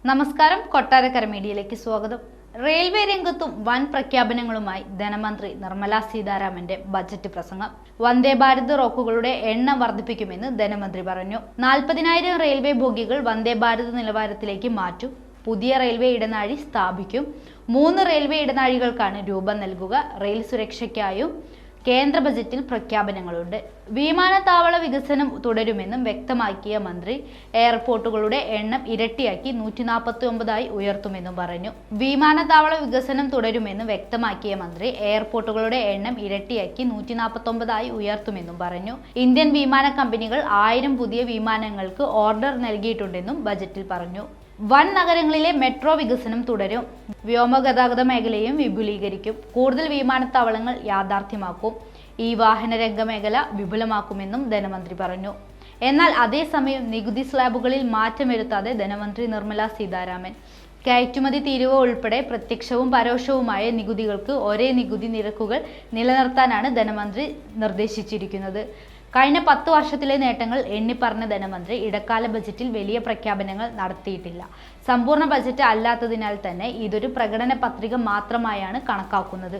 നമസ്കാരം, കൊട്ടാരക്കര മീഡിയയിലേക്ക് സ്വാഗതം. റെയിൽവേ രംഗത്തും വൻ പ്രഖ്യാപനങ്ങളുമായി ധനമന്ത്രി നിർമ്മല സീതാരാമന്റെ ബജറ്റ് പ്രസംഗം. വന്ദേ ഭാരത് റോക്കുകളുടെ എണ്ണം വർദ്ധിപ്പിക്കുമെന്ന് ധനമന്ത്രി പറഞ്ഞു. 40,000 റെയിൽവേ ബോഗികൾ വന്ദേ ഭാരത് നിലവാരത്തിലേക്ക് മാറ്റും. പുതിയ റെയിൽവേ ഇടനാഴി സ്ഥാപിക്കും. 3 റെയിൽവേ ഇടനാഴികൾക്കാണ് രൂപം നൽകുക. റെയിൽ സുരക്ഷയ്ക്കായും കേന്ദ്ര ബജറ്റിൽ പ്രഖ്യാപനങ്ങളുണ്ട്. വിമാനത്താവള വികസനം തുടരുമെന്നും വ്യക്തമാക്കിയ മന്ത്രി എയർപോർട്ടുകളുടെ എണ്ണം ഇരട്ടിയാക്കി 149 ഉയർത്തുമെന്നും പറഞ്ഞു. വിമാനത്താവള വികസനം തുടരുമെന്നും വ്യക്തമാക്കിയ മന്ത്രി എയർപോർട്ടുകളുടെ എണ്ണം ഇരട്ടിയാക്കി 149 ഉയർത്തുമെന്നും പറഞ്ഞു. ഇന്ത്യൻ വിമാന കമ്പനികൾ 1000 പുതിയ വിമാനങ്ങൾക്ക് ഓർഡർ നൽകിയിട്ടുണ്ടെന്നും ബജറ്റിൽ പറഞ്ഞു. വൻ നഗരങ്ങളിലെ മെട്രോ വികസനം തുടരും. വ്യോമഗതാഗത മേഖലയും വിപുലീകരിക്കും. കൂടുതൽ വിമാനത്താവളങ്ങൾ യാഥാർത്ഥ്യമാക്കും. ഈ വാഹന രംഗ മേഖല വിപുലമാക്കുമെന്നും ധനമന്ത്രി പറഞ്ഞു. എന്നാൽ അതേസമയം നികുതി സ്ലാബുകളിൽ മാറ്റം വരുത്താതെ ധനമന്ത്രി നിർമ്മല സീതാരാമൻ കയറ്റുമതി തീരുവ ഉൾപ്പെടെ പ്രത്യക്ഷവും പരോക്ഷവുമായ നികുതികൾക്ക് ഒരേ നികുതി നിരക്കുകൾ നിലനിർത്താനാണ് ധനമന്ത്രി നിർദ്ദേശിച്ചിരിക്കുന്നത്. കഴിഞ്ഞ 10 വർഷത്തിലെ നേട്ടങ്ങൾ എണ്ണിപ്പറഞ്ഞ ധനമന്ത്രി ഇടക്കാല ബജറ്റിൽ വലിയ പ്രഖ്യാപനങ്ങൾ നടത്തിയിട്ടില്ല. സമ്പൂർണ്ണ ബജറ്റ് അല്ലാത്തതിനാൽ തന്നെ ഇതൊരു പ്രകടന പത്രിക മാത്രമായാണ് കണക്കാക്കുന്നത്.